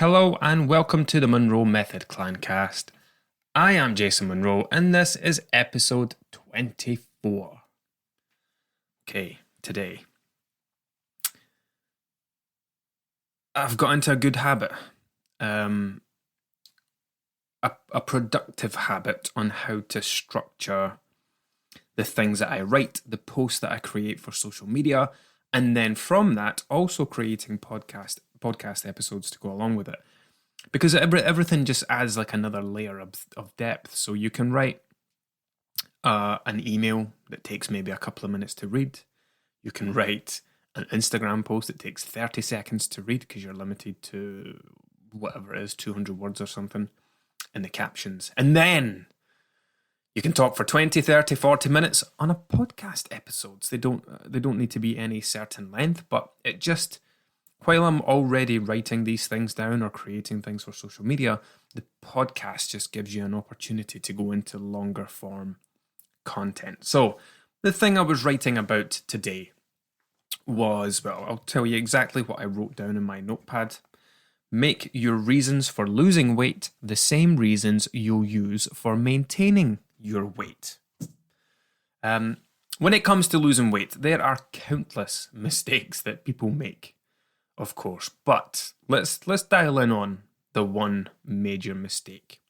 Hello and welcome to the Monroe Method Clancast. I am Jason Monroe and this is episode 24. Okay, today I've got into a good habit, a productive habit on how to structure the things that I write, the posts that I create for social media, and then from that also creating podcast episodes to go along with it. Because everything just adds like another layer of depth. So you can write an email that takes maybe a couple of minutes to read. You can write an Instagram post that takes 30 seconds to read because you're limited to whatever it is, 200 words or something in the captions. And then you can talk for 20, 30, 40 minutes on a podcast episodes. They don't need to be any certain length, but it just, while I'm already writing these things down or creating things for social media, the podcast just gives you an opportunity to go into longer form content. So the thing I was writing about today was, well, I'll tell you exactly what I wrote down in my notepad. Make your reasons for losing weight the same reasons you'll use for maintaining your weight. When it comes to losing weight, there are countless mistakes that people make, of course, but let's dial in on the one major mistake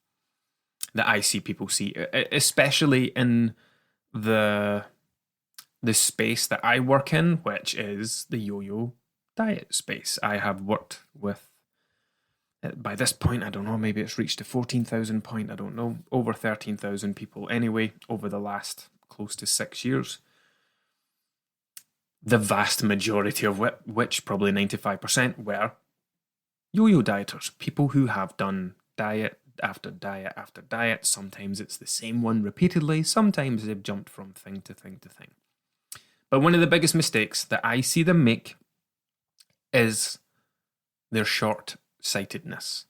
that I see people see, especially in the space that I work in, which is the yo-yo diet space. I have worked with, by this point, I don't know, maybe it's reached a 14,000 point, I don't know, over 13,000 people anyway, over the last close to 6 years. The vast majority of which, probably 95%, were yo-yo dieters, people who have done diet after diet after diet. Sometimes it's the same one repeatedly, sometimes they've jumped from thing to thing to thing. But one of the biggest mistakes that I see them make is their short-sightedness.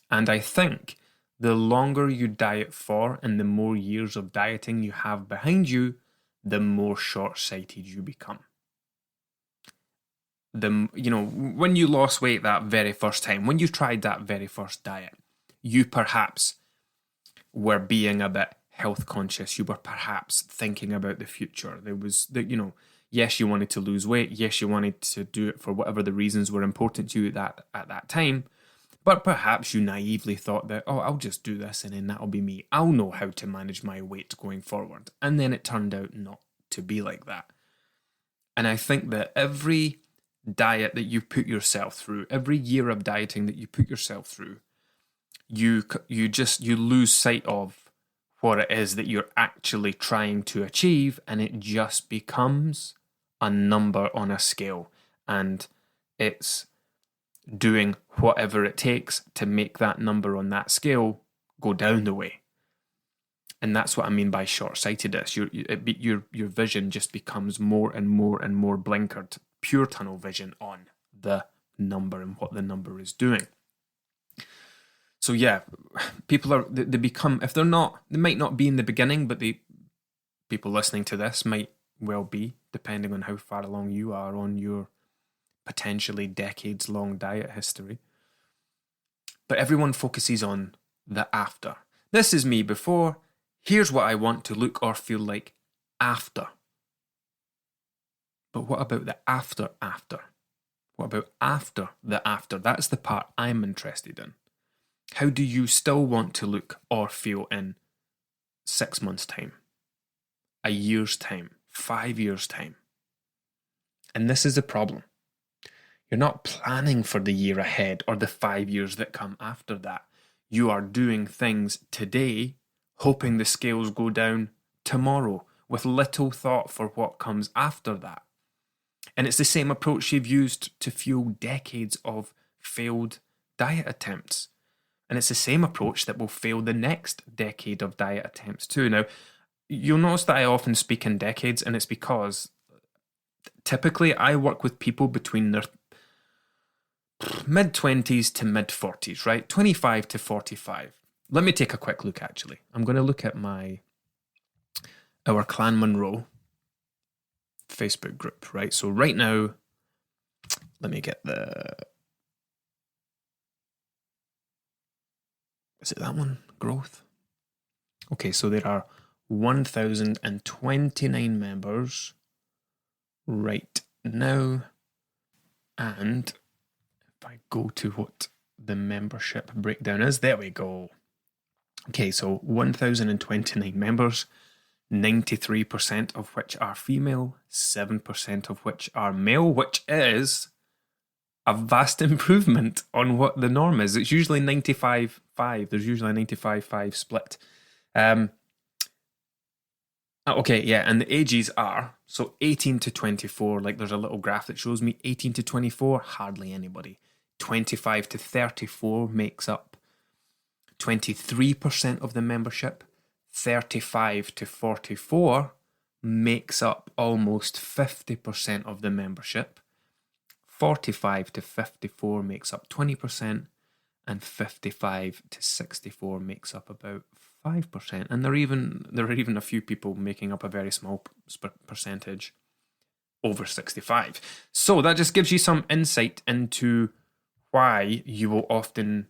And I think the longer you diet for and the more years of dieting you have behind you, the more short-sighted you become. When you lost weight that very first time, when you tried that very first diet, you perhaps were being a bit health conscious. You were perhaps thinking about the future. There was, yes, you wanted to lose weight. Yes, you wanted to do it for whatever the reasons were important to you at that time. But perhaps you naively thought that, I'll just do this and then that'll be me. I'll know how to manage my weight going forward. And then it turned out not to be like that. And I think that every diet that you put yourself through, every year of dieting that you put yourself through, you lose sight of what it is that you're actually trying to achieve, and it just becomes a number on a scale. And it's doing whatever it takes to make that number on that scale go down the way. And that's what I mean by short-sightedness. Your vision just becomes more and more and more blinkered, pure tunnel vision on the number and what the number is doing. So yeah, people they become, if they're not, they might not be in the beginning, but people listening to this might well be, depending on how far along you are on your potentially decades-long diet history. But everyone focuses on the after. This is me before. Here's what I want to look or feel like after. But what about the after? What about after the after? That's the part I'm interested in. How do you still want to look or feel in 6 months' time, a year's time, 5 years' time? And this is the problem. You're not planning for the year ahead or the 5 years that come after that. You are doing things today, hoping the scales go down tomorrow, with little thought for what comes after that. And it's the same approach you've used to fuel decades of failed diet attempts. And it's the same approach that will fail the next decade of diet attempts too. Now, you'll notice that I often speak in decades, and it's because typically I work with people between their mid-20s to mid-40s, right? 25 to 45. Let me take a quick look, actually. I'm going to look at our Clan Monroe Facebook group, right? So right now, let me get Is it that one? Growth? Okay, so there are 1,029 members right now. And if I go to what the membership breakdown is, there we go. Okay, so 1,029 members, 93% of which are female, 7% of which are male, which is a vast improvement on what the norm is. It's usually 95-5. There's usually a 95-5 split. Okay, yeah, and the ages are, so 18 to 24, like there's a little graph that shows me 18 to 24, hardly anybody. 25 to 34 makes up 23% of the membership. 35 to 44 makes up almost 50% of the membership. 45 to 54 makes up 20%, and 55 to 64 makes up about 5%. And there are even a few people making up a very small percentage over 65. So that just gives you some insight into why you will often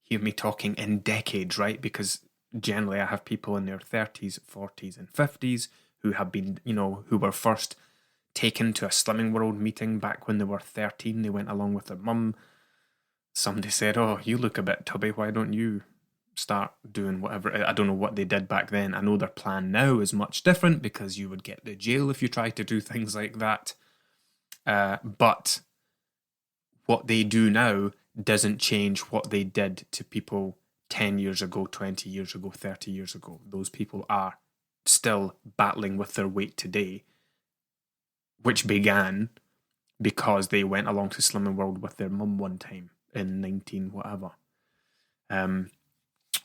hear me talking in decades, right? Because generally I have people in their 30s, 40s, and 50s who have been, who were first taken to a Slimming World meeting back when they were 13. They went along with their mum. Somebody said, "Oh, you look a bit tubby. Why don't you start doing whatever?" I don't know what they did back then. I know their plan now is much different because you would get to jail if you tried to do things like that. But what they do now doesn't change what they did to people 10 years ago, 20 years ago, 30 years ago. Those people are still battling with their weight today, which began because they went along to Slimming World with their mum one time in 19 whatever.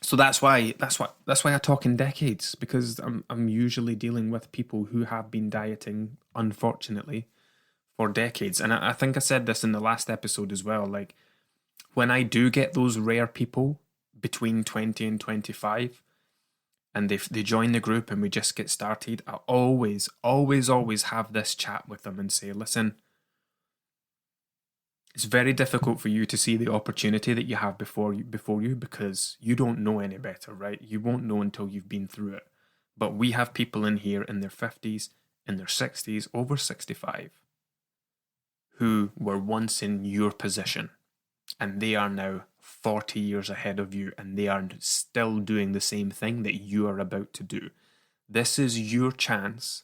So that's why I talk in decades, because I'm usually dealing with people who have been dieting, unfortunately, for decades. And I think I said this in the last episode as well. Like, when I do get those rare people between 20 and 25, and they join the group and we just get started, I always have this chat with them and say, listen, it's very difficult for you to see the opportunity that you have before you because you don't know any better, right? You won't know until you've been through it. But we have people in here in their 50s, in their 60s, over 65, who were once in your position, and they are now 40 years ahead of you, and they are still doing the same thing that you are about to do. This is your chance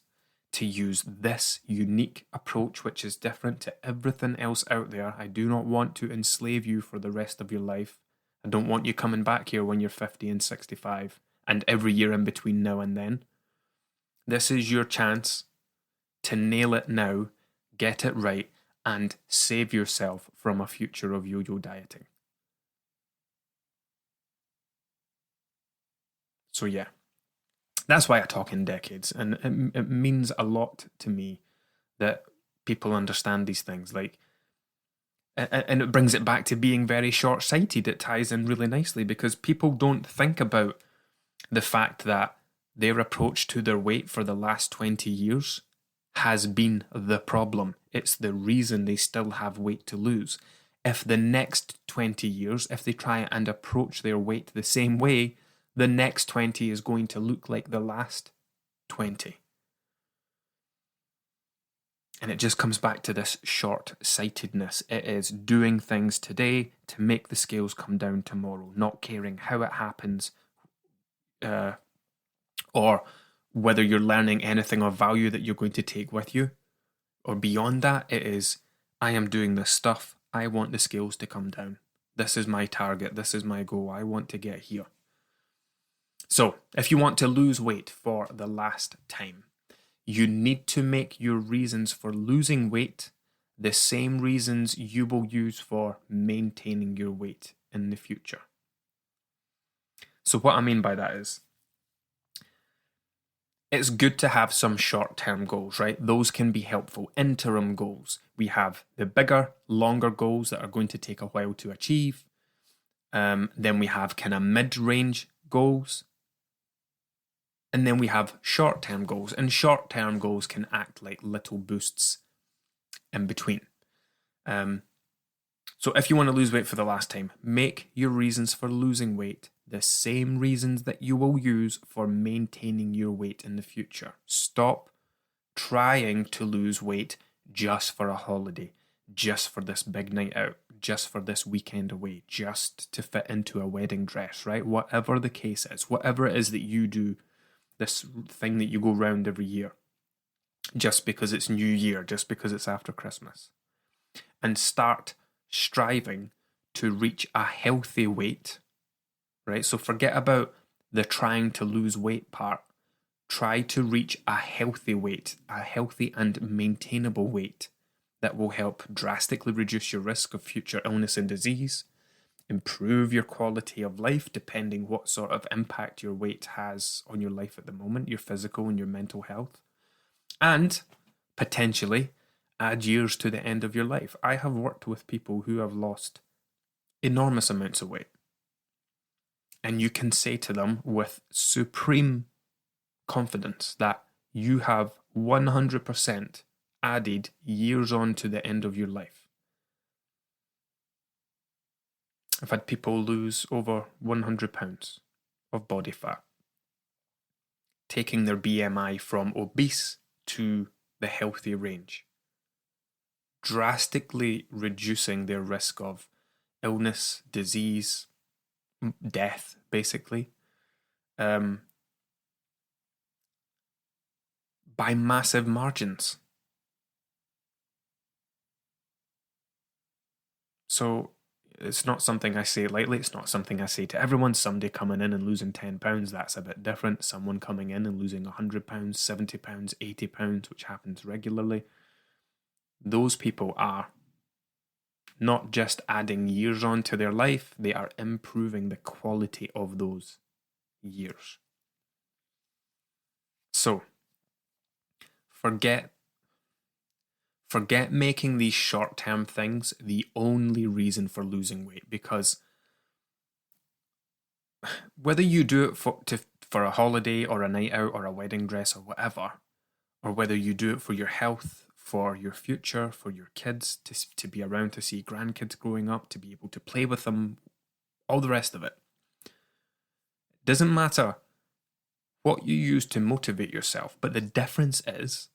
to use this unique approach, which is different to everything else out there. I do not want to enslave you for the rest of your life. I don't want you coming back here when you're 50 and 65 and every year in between now and then. This is your chance to nail it now, get it right, and save yourself from a future of yo-yo dieting. So yeah, that's why I talk in decades, and it means a lot to me that people understand these things. Like, and it brings it back to being very short-sighted. It ties in really nicely because people don't think about the fact that their approach to their weight for the last 20 years has been the problem. It's the reason they still have weight to lose. If the next 20 years, if they try and approach their weight the same way, the next 20 is going to look like the last 20. And it just comes back to this short-sightedness. It is doing things today to make the scales come down tomorrow, not caring how it happens, or whether you're learning anything of value that you're going to take with you. Or beyond that, it is, I am doing this stuff. I want the scales to come down. This is my target. This is my goal. I want to get here. So, if you want to lose weight for the last time, you need to make your reasons for losing weight the same reasons you will use for maintaining your weight in the future. So what I mean by that is, it's good to have some short-term goals, right? Those can be helpful. Interim goals. We have the bigger, longer goals that are going to take a while to achieve. Then we have kind of mid-range goals. And then we have short-term goals. And short-term goals can act like little boosts in between. So if you want to lose weight for the last time, make your reasons for losing weight the same reasons that you will use for maintaining your weight in the future. Stop trying to lose weight just for a holiday, just for this big night out, just for this weekend away, just to fit into a wedding dress, right? Whatever the case is, whatever it is that you do, this thing that you go round every year, just because it's New Year, just because it's after Christmas, and start striving to reach a healthy weight, right? So forget about the trying to lose weight part. Try to reach a healthy weight, a healthy and maintainable weight that will help drastically reduce your risk of future illness and disease, improve your quality of life depending what sort of impact your weight has on your life at the moment, your physical and your mental health, and potentially add years to the end of your life. I have worked with people who have lost enormous amounts of weight, and you can say to them with supreme confidence that you have 100% added years on to the end of your life. I've had people lose over 100 pounds of body fat, taking their BMI from obese to the healthy range, drastically reducing their risk of illness, disease, death, basically, by massive margins. So it's not something I say lightly. It's not something I say to everyone. Somebody coming in and losing 10 pounds, that's a bit different. Someone coming in and losing 100 pounds, 70 pounds, 80 pounds, which happens regularly. Those people are not just adding years on to their life, they are improving the quality of those years. So, forget making these short-term things the only reason for losing weight, because whether you do it for a holiday or a night out or a wedding dress or whatever, or whether you do it for your health, for your future, for your kids, to be around to see grandkids growing up, to be able to play with them, all the rest of it. Doesn't matter what you use to motivate yourself, but the difference is,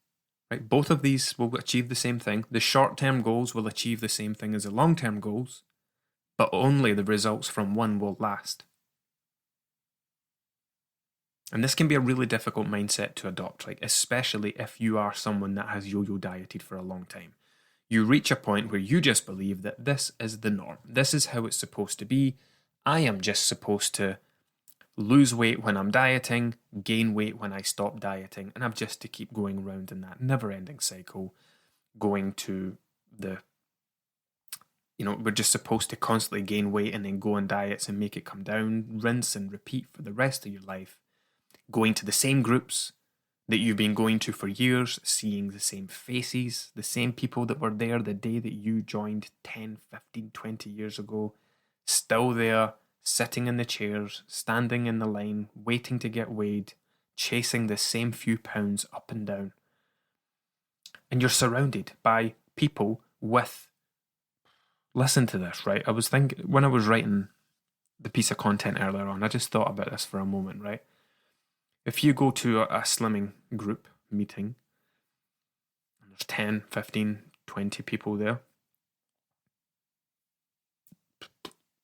right, both of these will achieve the same thing. The short-term goals will achieve the same thing as the long-term goals, but only the results from one will last. And this can be a really difficult mindset to adopt, like especially if you are someone that has yo-yo dieted for a long time. You reach a point where you just believe that this is the norm. This is how it's supposed to be. I am just supposed to lose weight when I'm dieting, gain weight when I stop dieting, and I'm just to keep going around in that never-ending cycle, going to we're just supposed to constantly gain weight and then go on diets and make it come down, rinse and repeat for the rest of your life, going to the same groups that you've been going to for years, seeing the same faces, the same people that were there the day that you joined 10, 15, 20 years ago, still there, sitting in the chairs, standing in the line, waiting to get weighed, chasing the same few pounds up and down. And you're surrounded by people with... Listen to this, right? I was thinking, when I was writing the piece of content earlier on, I just thought about this for a moment, right? If you go to a slimming group meeting, and there's 10, 15, 20 people there,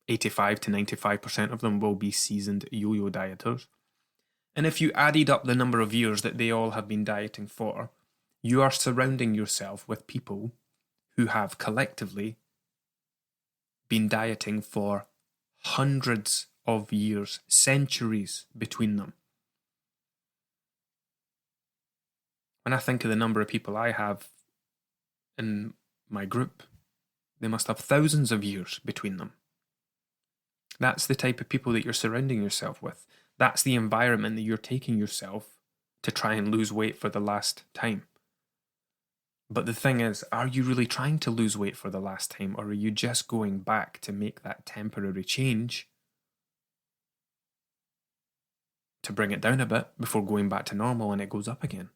85 to 95% of them will be seasoned yo-yo dieters. And if you added up the number of years that they all have been dieting for, you are surrounding yourself with people who have collectively been dieting for hundreds of years, centuries between them. When I think of the number of people I have in my group, they must have thousands of years between them. That's the type of people that you're surrounding yourself with. That's the environment that you're taking yourself to try and lose weight for the last time. But the thing is, are you really trying to lose weight for the last time, or are you just going back to make that temporary change to bring it down a bit before going back to normal and it goes up again?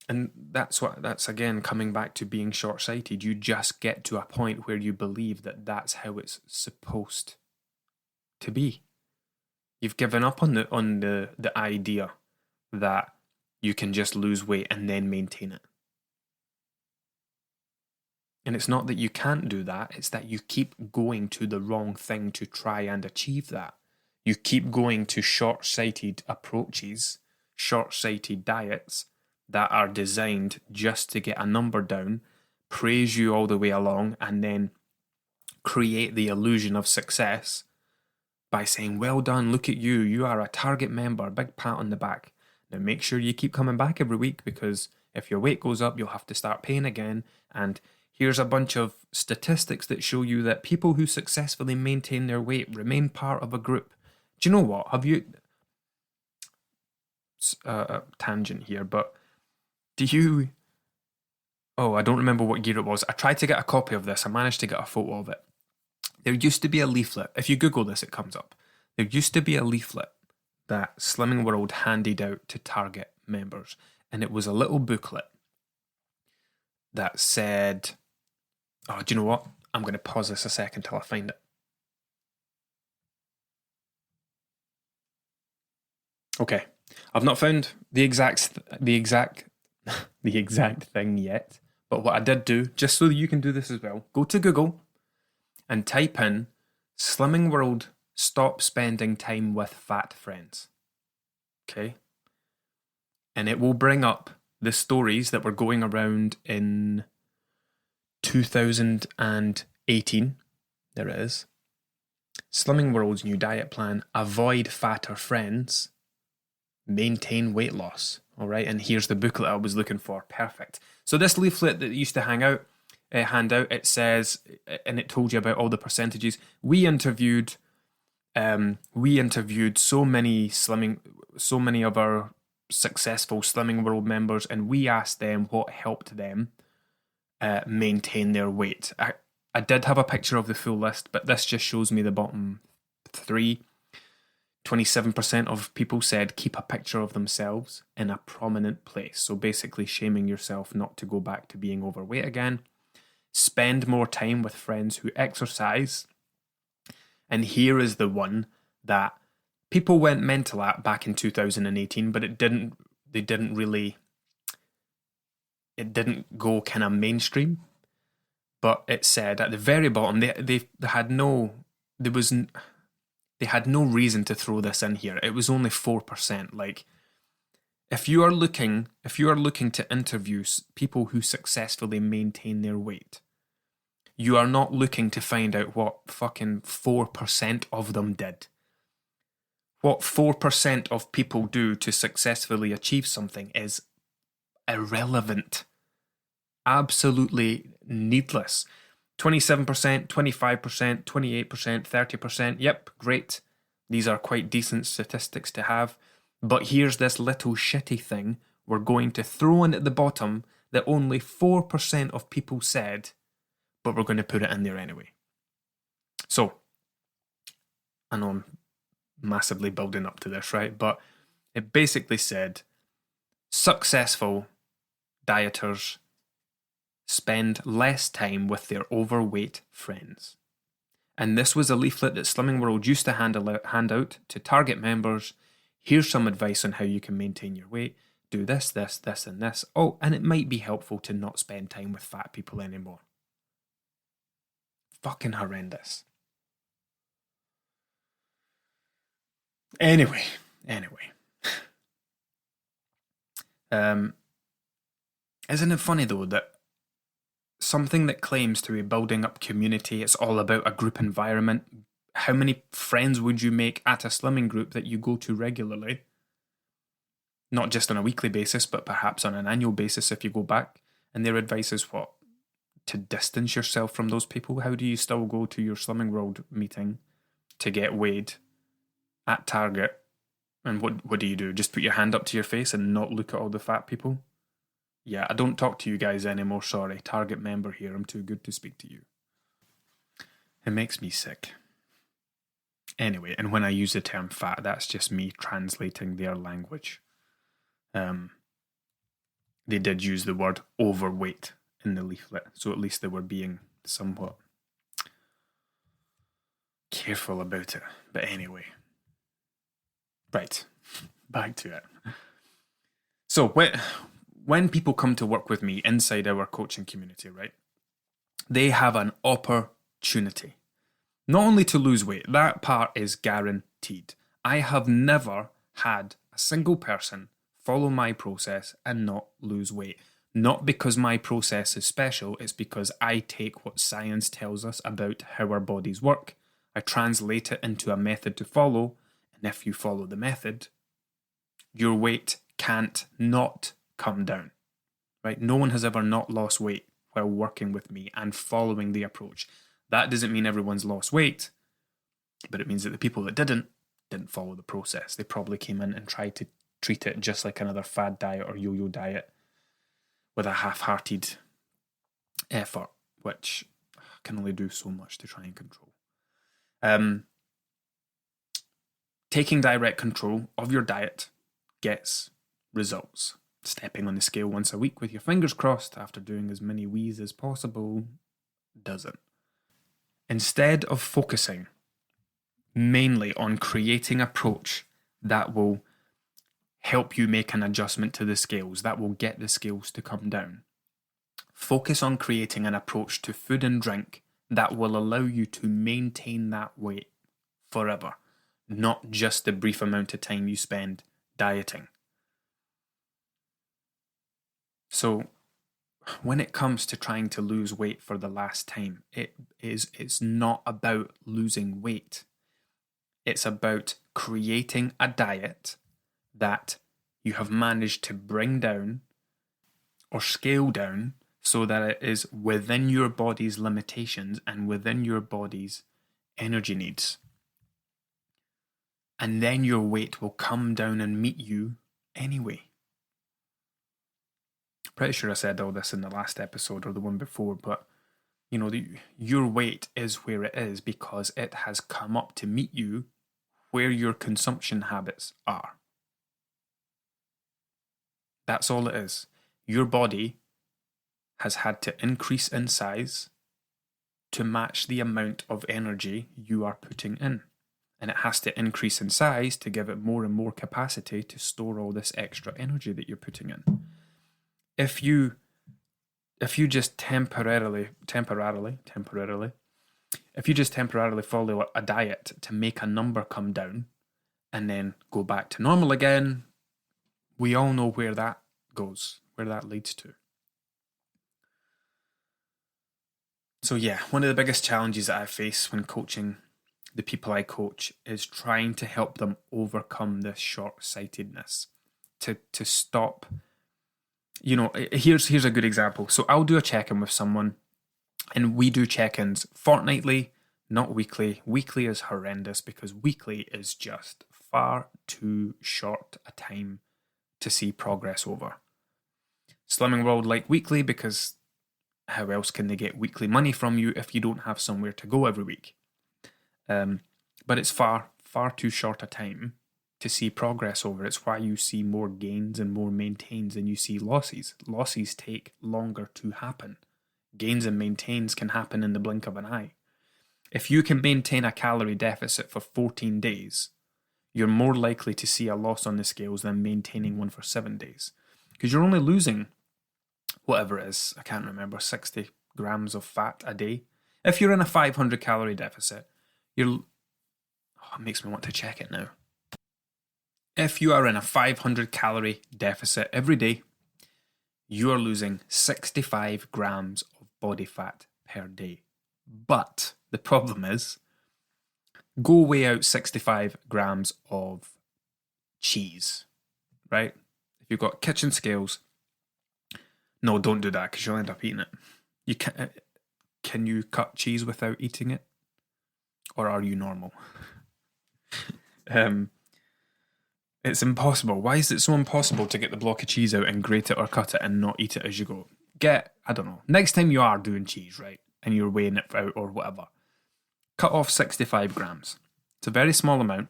And that's again coming back to being short-sighted. You just get to a point where you believe that that's how it's supposed to be. You've given up on the idea that you can just lose weight and then maintain it. And it's not that you can't do that, it's that you keep going to the wrong thing to try and achieve that. You keep going to short-sighted approaches, short-sighted diets that are designed just to get a number down, praise you all the way along, and then create the illusion of success by saying, well done, look at you, you are a target member, big pat on the back. Now make sure you keep coming back every week, because if your weight goes up, you'll have to start paying again. And here's a bunch of statistics that show you that people who successfully maintain their weight remain part of a group. Do you know what? Have you... tangent here, but do you... Oh, I don't remember what year it was. I tried to get a copy of this. I managed to get a photo of it. There used to be a leaflet. If you Google this, it comes up. There used to be a leaflet that Slimming World handed out to Target members. And it was a little booklet that said... Oh, do you know what? I'm going to pause this a second till I find it. Okay. I've not found the exact thing yet. But what I did do, just so that you can do this as well, go to Google and type in Slimming World Stop Spending Time with Fat Friends. Okay? And it will bring up the stories that were going around in 2018. There it is. Slimming World's new diet plan: avoid fatter friends, maintain weight loss. All right, and here's the booklet I was looking for. Perfect. So this leaflet that used to hand out, it says, and it told you about all the percentages. We interviewed so many of our successful Slimming World members, and we asked them what helped them maintain their weight. I did have a picture of the full list, but this just shows me the bottom three. 27% of people said keep a picture of themselves in a prominent place. So basically shaming yourself not to go back to being overweight again. Spend more time with friends who exercise. And here is the one that people went mental at back in 2018, but it didn't go kind of mainstream. But it said at the very bottom, they had no reason to throw this in here. It was only 4%. Like, if you are looking to interview people who successfully maintain their weight, you are not looking to find out what fucking 4% of them did. What 4% of people do to successfully achieve something is irrelevant. Absolutely needless. 27%, 25%, 28%, 30%. Yep, great. These are quite decent statistics to have. But here's this little shitty thing we're going to throw in at the bottom that only 4% of people said, but we're going to put it in there anyway. So, I know I'm massively building up to this, right? But it basically said, successful dieters spend less time with their overweight friends. And this was a leaflet that Slimming World used to hand out to Target members. Here's some advice on how you can maintain your weight. Do this, this, this, and this. Oh, and it might be helpful to not spend time with fat people anymore. Fucking horrendous. Anyway. Isn't it funny though that something that claims to be building up community, it's all about a group environment. How many friends would you make at a slimming group that you go to regularly? Not just on a weekly basis, but perhaps on an annual basis if you go back. And their advice is what? To distance yourself from those people? How do you still go to your Slimming World meeting to get weighed at Target? And what do? Just put your hand up to your face and not look at all the fat people? Yeah, I don't talk to you guys anymore, sorry. Target member here, I'm too good to speak to you. It makes me sick. Anyway, and when I use the term fat, that's just me translating their language. they did use the word overweight in the leaflet. So at least they were being somewhat careful about it. But anyway. Right. Back to it. So when people come to work with me inside our coaching community, right, they have an opportunity. Not only to lose weight, that part is guaranteed. I have never had a single person follow my process and not lose weight. Not because my process is special, it's because I take what science tells us about how our bodies work. I translate it into a method to follow, and if you follow the method, your weight can't not come down. Right? No one has ever not lost weight while working with me and following the approach. That doesn't mean everyone's lost weight, but it means that the people that didn't follow the process. They probably came in and tried to treat it just like another fad diet or yo-yo diet with a half-hearted effort, which can only do so much to try and control. Taking direct control of your diet gets results. Stepping on the scale once a week with your fingers crossed after doing as many wheeze as possible doesn't. Instead of focusing mainly on creating an approach that will help you make an adjustment to the scales, that will get the scales to come down, focus on creating an approach to food and drink that will allow you to maintain that weight forever, not just the brief amount of time you spend dieting. So when it comes to trying to lose weight for the last time, it's not about losing weight. It's about creating a diet that you have managed to bring down or scale down so that it is within your body's limitations and within your body's energy needs. And then your weight will come down and meet you anyway. Pretty sure I said all this in the last episode or the one before, but you know, your weight is where it is because it has come up to meet you where your consumption habits are. That's all it is. Your body has had to increase in size to match the amount of energy you are putting in. And it has to increase in size to give it more and more capacity to store all this extra energy that you're putting in. If you just temporarily follow a diet to make a number come down and then go back to normal again, we all know where that goes, where that leads to. So yeah, one of the biggest challenges that I face when coaching the people I coach is trying to help them overcome this short-sightedness, to stop. You know, here's a good example. So I'll do a check-in with someone, and we do check-ins fortnightly, not weekly. Weekly is horrendous because weekly is just far too short a time to see progress over. Slimming World like weekly because how else can they get weekly money from you if you don't have somewhere to go every week? But it's far too short a time to see progress over. It's why you see more gains and more maintains than you see losses. Losses take longer to happen. Gains and maintains can happen in the blink of an eye. If you can maintain a calorie deficit for 14 days, you're more likely to see a loss on the scales than maintaining one for 7 days. Because you're only losing whatever it is, I can't remember, 60 grams of fat a day. If you're in a 500 calorie deficit, it makes me want to check it now. If you are in a 500 calorie deficit every day, you are losing 65 grams of body fat per day. But the problem is, go weigh out 65 grams of cheese, right? If you've got kitchen scales, no, don't do that because you'll end up eating it. Can you cut cheese without eating it? Or are you normal? It's impossible. Why is it so impossible to get the block of cheese out and grate it or cut it and not eat it as you go? I don't know, next time you are doing cheese, right, and you're weighing it out or whatever, cut off 65 grams. It's a very small amount,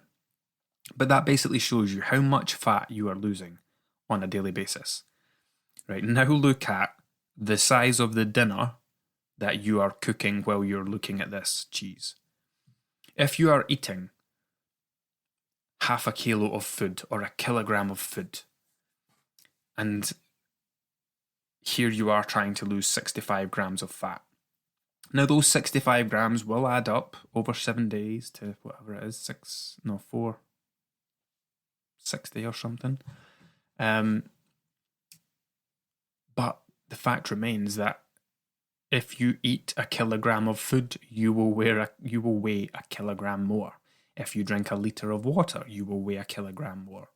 but that basically shows you how much fat you are losing on a daily basis. Right, now look at the size of the dinner that you are cooking while you're looking at this cheese. If you are eating half a kilo of food or a kilogram of food, and here you are trying to lose 65 grams of fat. Now, those 65 grams will add up over 7 days to whatever it is, 60 or something. But the fact remains that if you eat a kilogram of food, you will weigh a kilogram more. If you drink a litre of water, you will weigh a kilogram more.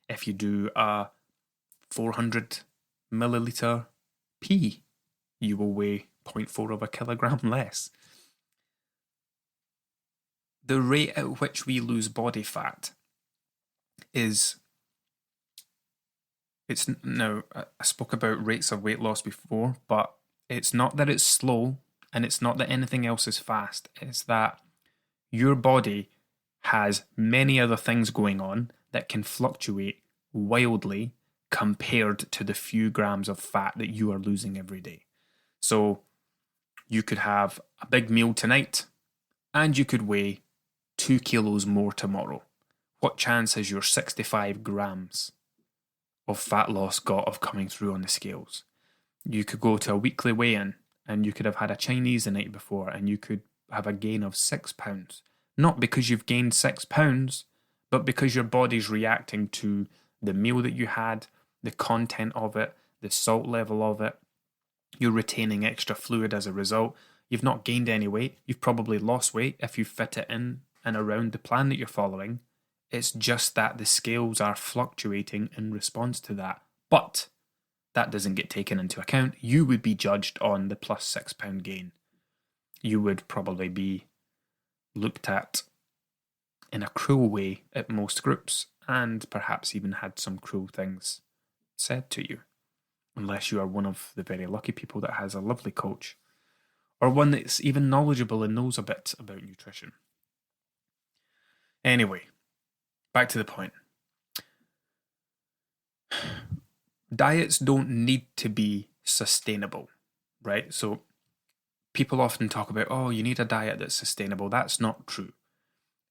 If you do a 400 milliliter pee, you will weigh 0.4 of a kilogram less. The rate at which we lose body fat now, I spoke about rates of weight loss before, but it's not that it's slow and it's not that anything else is fast. It's that your body has many other things going on that can fluctuate wildly compared to the few grams of fat that you are losing every day. So you could have a big meal tonight and you could weigh 2 kilos more tomorrow. What chance has your 65 grams of fat loss got of coming through on the scales? You could go to a weekly weigh-in and you could have had a Chinese the night before and you could have a gain of 6 pounds. Not because you've gained 6 pounds, but because your body's reacting to the meal that you had, the content of it, the salt level of it. You're retaining extra fluid as a result. You've not gained any weight. You've probably lost weight if you fit it in and around the plan that you're following. It's just that the scales are fluctuating in response to that. But that doesn't get taken into account. You would be judged on the plus 6 pound gain. You would probably be looked at in a cruel way at most groups and perhaps even had some cruel things said to you. Unless you are one of the very lucky people that has a lovely coach or one that's even knowledgeable and knows a bit about nutrition. Anyway, back to the point. Diets don't need to be sustainable, right? So people often talk about, oh, you need a diet that's sustainable. That's not true.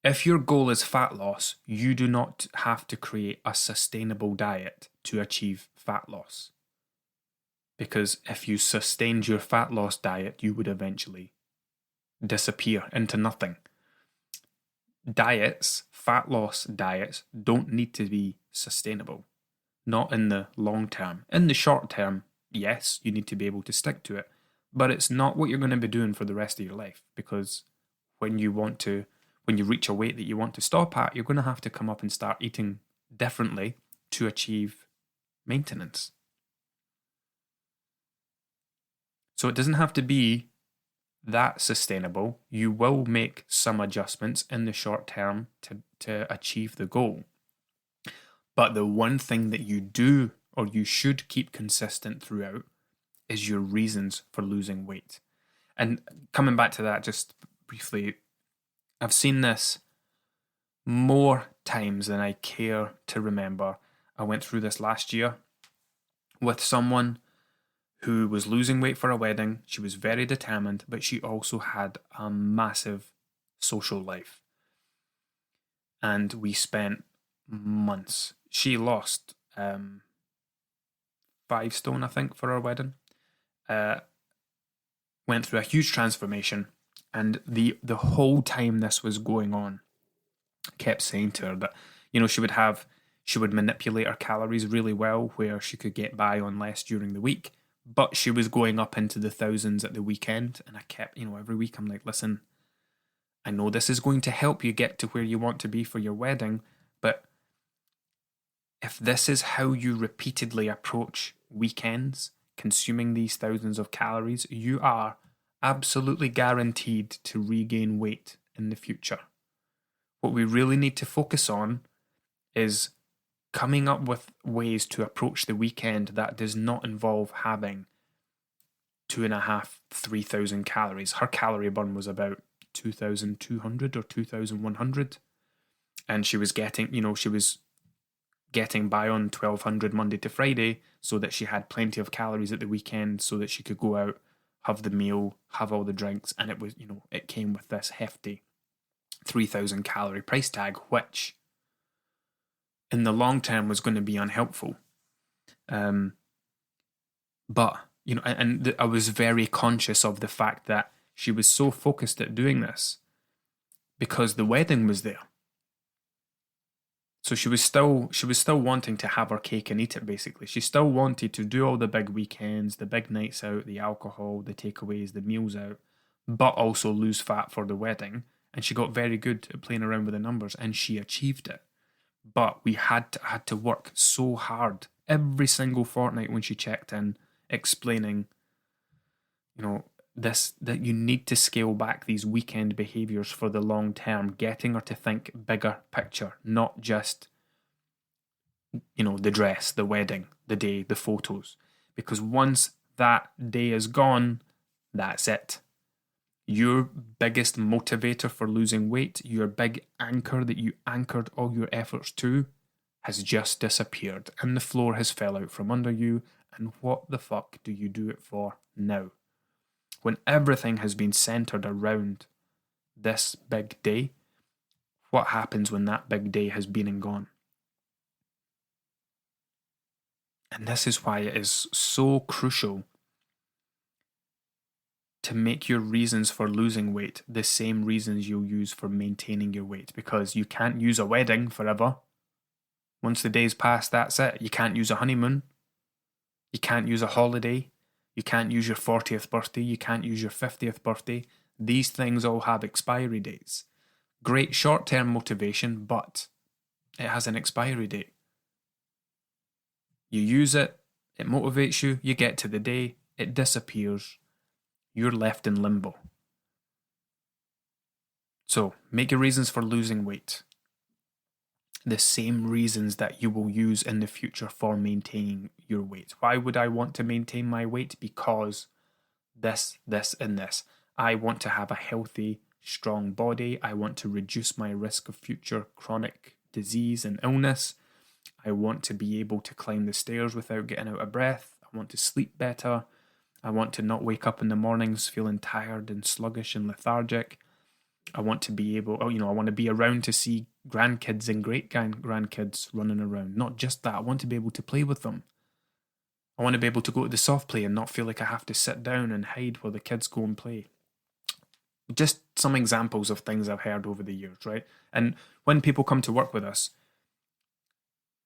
If your goal is fat loss, you do not have to create a sustainable diet to achieve fat loss. Because if you sustained your fat loss diet, you would eventually disappear into nothing. Fat loss diets, don't need to be sustainable. Not in the long term. In the short term, yes, you need to be able to stick to it. But it's not what you're going to be doing for the rest of your life. Because when you reach a weight that you want to stop at, you're going to have to come up and start eating differently to achieve maintenance. So it doesn't have to be that sustainable. You will make some adjustments in the short term to achieve the goal. But the one thing that you do or you should keep consistent throughout is your reasons for losing weight. And coming back to that just briefly, I've seen this more times than I care to remember. I went through this last year with someone who was losing weight for a wedding. She was very determined, but she also had a massive social life. And we spent months. She lost 5 stone, I think, for our wedding. Went through a huge transformation. And the whole time this was going on, I kept saying to her that, she would manipulate her calories really well where she could get by on less during the week. But she was going up into the thousands at the weekend. And I kept, every week I'm like, listen, I know this is going to help you get to where you want to be for your wedding. But if this is how you repeatedly approach weekends, consuming these thousands of calories, you are absolutely guaranteed to regain weight in the future. What we really need to focus on is coming up with ways to approach the weekend that does not involve having 2,500, 3,000 calories. Her calorie burn was about 2,200 or 2,100. And she was getting, she was getting by on 1,200 Monday to Friday so that she had plenty of calories at the weekend so that she could go out, have the meal, have all the drinks, and it was, it came with this hefty 3,000 calorie price tag, which in the long term was going to be unhelpful. But, I was very conscious of the fact that she was so focused at doing this because the wedding was there. So she was still wanting to have her cake and eat it, basically. She still wanted to do all the big weekends, the big nights out, the alcohol, the takeaways, the meals out, but also lose fat for the wedding. And she got very good at playing around with the numbers, and she achieved it. But we had to work so hard every single fortnight when she checked in, explaining, that you need to scale back these weekend behaviors for the long term, getting her to think bigger picture, not just, the dress, the wedding, the day, the photos. Because once that day is gone, that's it. Your biggest motivator for losing weight, your big anchor that you anchored all your efforts to, has just disappeared and the floor has fell out from under you. And what the fuck do you do it for now? When everything has been centered around this big day, what happens when that big day has been and gone? And this is why it is so crucial to make your reasons for losing weight the same reasons you'll use for maintaining your weight, because you can't use a wedding forever. Once the day's passed, that's it. You can't use a honeymoon. You can't use a holiday. You can't use your 40th birthday. You can't use your 50th birthday. These things all have expiry dates. Great short-term motivation, but it has an expiry date. You use it, it motivates you, you get to the day, it disappears. You're left in limbo. So, make your reasons for losing weight the same reasons that you will use in the future for maintaining your weight. Why would I want to maintain my weight? Because this, and this. I want to have a healthy, strong body. I want to reduce my risk of future chronic disease and illness. I want to be able to climb the stairs without getting out of breath. I want to sleep better. I want to not wake up in the mornings feeling tired and sluggish and lethargic. I want to be able, I want to be around to see grandkids and great-grandkids running around. Not just that, I want to be able to play with them. I want to be able to go to the soft play and not feel like I have to sit down and hide while the kids go and play. Just some examples of things I've heard over the years, right? And when people come to work with us,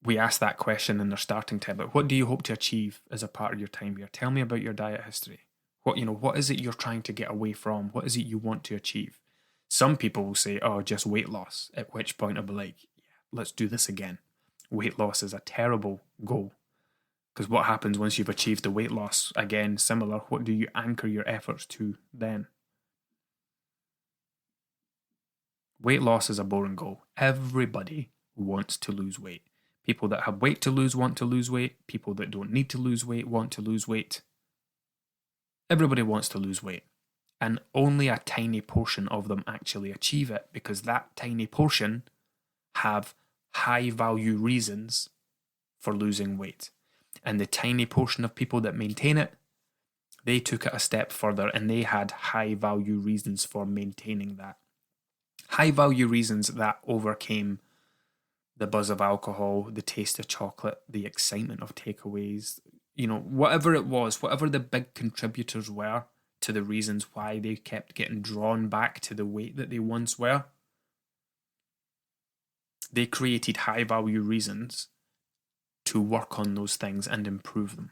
we ask that question in their starting time, like, what do you hope to achieve as a part of your time here? Tell me about your diet history. What is it you're trying to get away from? What is it you want to achieve? Some people will say, oh, just weight loss, at which point I'll be like, yeah, let's do this again. Weight loss is a terrible goal. Because what happens once you've achieved the weight loss? Again, similar, what do you anchor your efforts to then? Weight loss is a boring goal. Everybody wants to lose weight. People that have weight to lose want to lose weight. People that don't need to lose weight want to lose weight. Everybody wants to lose weight. And only a tiny portion of them actually achieve it, because that tiny portion have high value reasons for losing weight. And the tiny portion of people that maintain it, they took it a step further and they had high value reasons for maintaining that. High value reasons that overcame the buzz of alcohol, the taste of chocolate, the excitement of takeaways, whatever it was, whatever the big contributors were to the reasons why they kept getting drawn back to the weight that they once were. They created high value reasons to work on those things and improve them.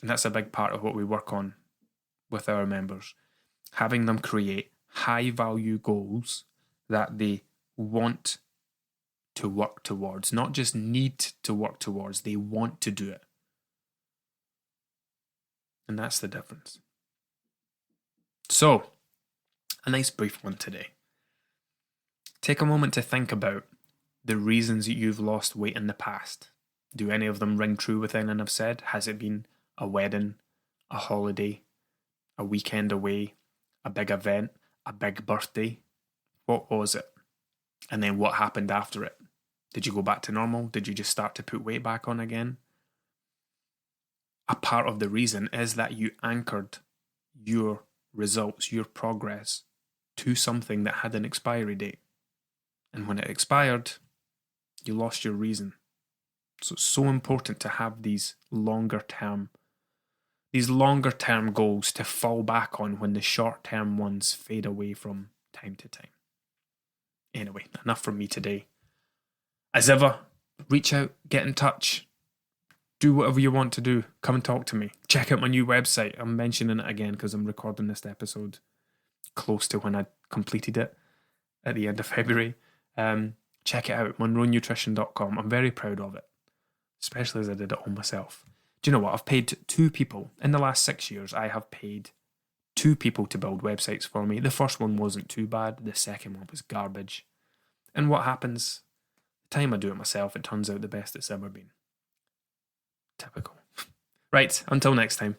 And that's a big part of what we work on with our members. Having them create high value goals that they want to work towards, not just need to work towards, they want to do it. And that's the difference. So, a nice brief one today. Take a moment to think about the reasons that you've lost weight in the past. Do any of them ring true with anything I've said? Has it been a wedding, a holiday, a weekend away, a big event, a big birthday? What was it? And then what happened after it? Did you go back to normal? Did you just start to put weight back on again? A part of the reason is that you anchored your results, your progress, to something that had an expiry date. And when it expired, you lost your reason. So it's so important to have these longer term goals to fall back on when the short term ones fade away from time to time. Anyway, enough from me today. As ever, reach out, get in touch, do whatever you want to do. Come and talk to me. Check out my new website. I'm mentioning it again because I'm recording this episode close to when I completed it at the end of February. Check it out, monroenutrition.com. I'm very proud of it, especially as I did it all myself. Do you know what? I've paid 2 people. In the last 6 years, I have paid 2 people to build websites for me. The first one wasn't too bad. The second one was garbage. And what happens? The time I do it myself, it turns out the best it's ever been. Typical. Right, until next time.